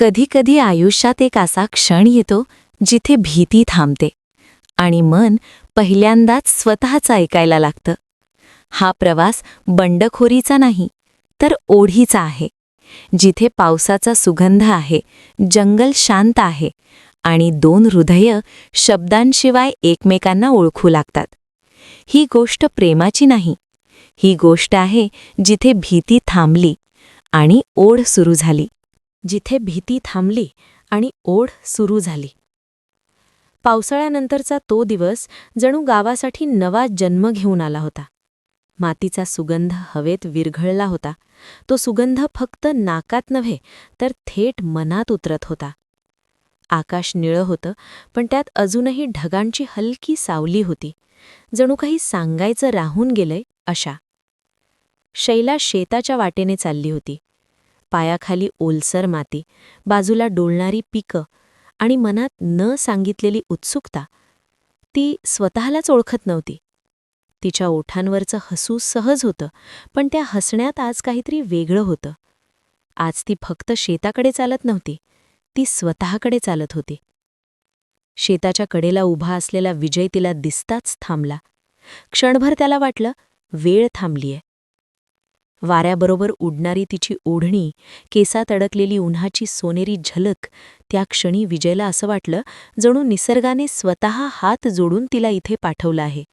कधीकधी आयुष्यात एक असा क्षण येतो जिथे भीती थांबते आणि मन पहिल्यांदाच स्वतःच ऐकायला लागतं. हा प्रवास बंडखोरीचा नाही तर ओढीचा आहे, जिथे पावसाचा सुगंध आहे, जंगल शांत आहे आणि दोन हृदय शब्दांशिवाय एकमेकांना ओळखू लागतात. ही गोष्ट प्रेमाची नाही, ही गोष्ट आहे जिथे भीती थांबली आणि ओढ सुरू झाली. जिथे भीती थांबली आणि ओढ सुरू झाली. पावसाळ्यानंतरचा तो दिवस जणू गावासाठी नवा जन्म घेऊन आला होता. मातीचा सुगंध हवेत विरघळला होता. तो सुगंध फक्त नाकात नव्हे तर थेट मनात उतरत होता. आकाश निळं होतं, पण त्यात अजूनही ढगांची हलकी सावली होती, जणू काही सांगायचं राहून गेलंय अशा. शैला शेताच्या वाटेने चालली होती. पायाखाली ओलसर माती, बाजूला डोलणारी पिकं आणि मनात न सांगितलेली उत्सुकता. ती स्वतःलाच ओळखत नव्हती. तिच्या ओठांवरचं हसू सहज होतं, पण त्या हसण्यात आज काहीतरी वेगळं होतं. आज ती फक्त शेताकडे चालत नव्हती, ती स्वतःकडे चालत होती. शेताच्या कडेला उभा असलेला विजय तिला दिसताच थांबला. क्षणभर त्याला वाटलं, वेळ थांबलीये. वाऱ्याबरोबर उडणारी तिची ओढणी, केसात अडकलेली उन्हाची सोनेरी झलक, त्या क्षणी विजयला असं वाटलं जणू निसर्गाने स्वतः हात जोडून तिला इथे पाठवलं आहे.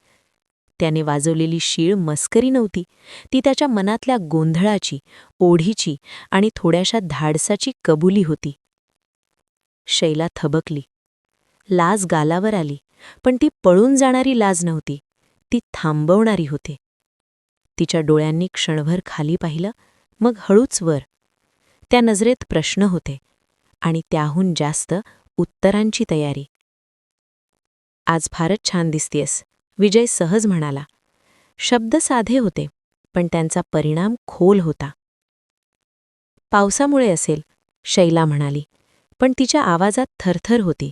त्याने वाजवलेली शीळ मस्करी नव्हती, ती त्याच्या मनातल्या गोंधळाची, ओढीची आणि थोड्याशा धाडसाची कबुली होती. शैला थबकली. लाज गालावर आली, पण ती पळून जाणारी लाज नव्हती, ती थांबवणारी होती. तिच्या डोळ्यांनी क्षणभर खाली पाहिलं, मग हळूच वर. त्या नजरेत प्रश्न होते आणि त्याहून जास्त उत्तरांची तयारी. आज फारच छान दिसतेस, विजय सहज म्हणाला. शब्द साधे होते, पण त्यांचा परिणाम खोल होता. पावसामुळे असेल, शैला म्हणाली, पण तिच्या आवाजात थरथर होती.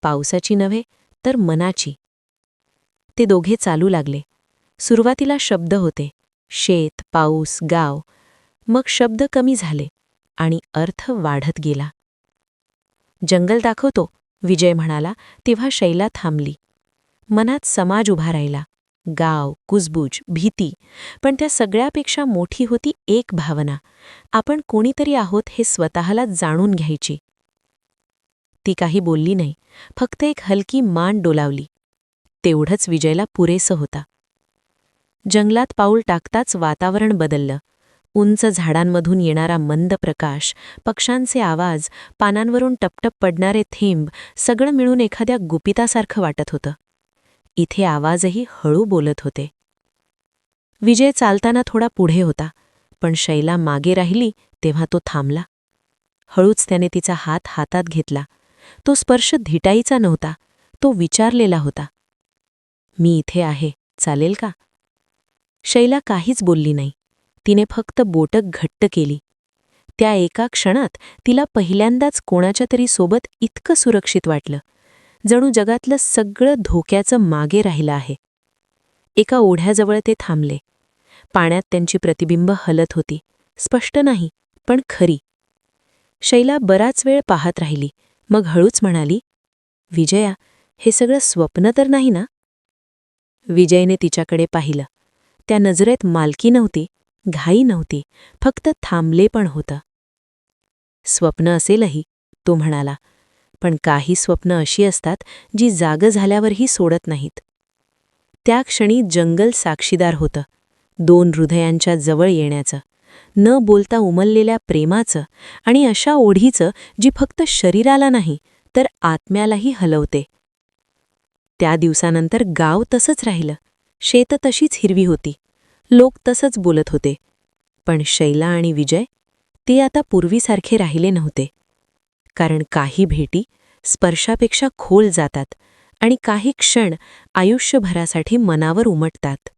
पावसाची नव्हे तर मनाची. ते दोघे चालू लागले. सुरुवातीला शब्द होते, शेत, पाऊस, गाव. मग शब्द कमी झाले आणि अर्थ वाढत गेला. जंगल दाखवतो, विजय म्हणाला, तेव्हा शैला थांबली. मनात समाज उभा राहिला, गाव, कुजबूज, भीती. पण त्या सगळ्यापेक्षा मोठी होती एक भावना, आपण कोणीतरी आहोत हे स्वतःला जाणून घ्यायची. ती काही बोलली नाही, फक्त एक हलकी मान डोलावली. तेवढंच विजयला पुरेसं होता. जंगलात पाऊल टाकताच वातावरण बदललं. उंच झाडांमधून येणारा मंद प्रकाश, पक्ष्यांचे आवाज, पानांवरून टपटप पडणारे थेंब, सगळं मिळून एखाद्या गुपितासारखं वाटत होतं. इथे आवाजही हळू बोलत होते. विजय चालताना थोडा पुढे होता, पण शैला मागे राहिली तेव्हा तो थांबला. हळूच त्याने तिचा हात हातात घेतला. तो स्पर्श धिटाईचा नव्हता, तो विचारलेला होता. मी इथे आहे, चालेल का? शैला काहीच बोलली नाही. तिने फक्त बोटं घट्ट केली. त्या एका क्षणात तिला पहिल्यांदाच कोणाच्या तरी सोबत इतकं सुरक्षित वाटलं, जणू जगातलं सगळं धोक्याचं मागे राहिलं आहे. एका ओढ्याजवळ ते थांबले. पाण्यात त्यांची प्रतिबिंब हलत होती, स्पष्ट नाही पण खरी. शैला बराच वेळ पाहत राहिली, मग हळूच म्हणाली, विजया, हे सगळं स्वप्न तर नाही ना? विजयने तिच्याकडे पाहिलं. त्या नजरेत मालकी नव्हती, घाई नव्हती, फक्त थांबले पण होतं. स्वप्न असेलही, तो म्हणाला, पण काही स्वप्न अशी असतात जी जाग झाल्यावरही सोडत नाहीत. त्या क्षणी जंगल साक्षीदार होतं, दोन हृदयांच्या जवळ येण्याचं, न बोलता उमललेल्या प्रेमाचं आणि अशा ओढीचं जी फक्त शरीराला नाही तर आत्म्यालाही हलवते. त्या दिवसानंतर गाव तसंच राहिलं, शेत तशीच हिरवी होती, लोक तसंच बोलत होते. पण शैला आणि विजय, ते आता पूर्वीसारखे राहिले नव्हते. कारण काही भेटी स्पर्शापेक्षा खोल जातात आणि काही क्षण आयुष्यभरासाठी मनावर उमटतात.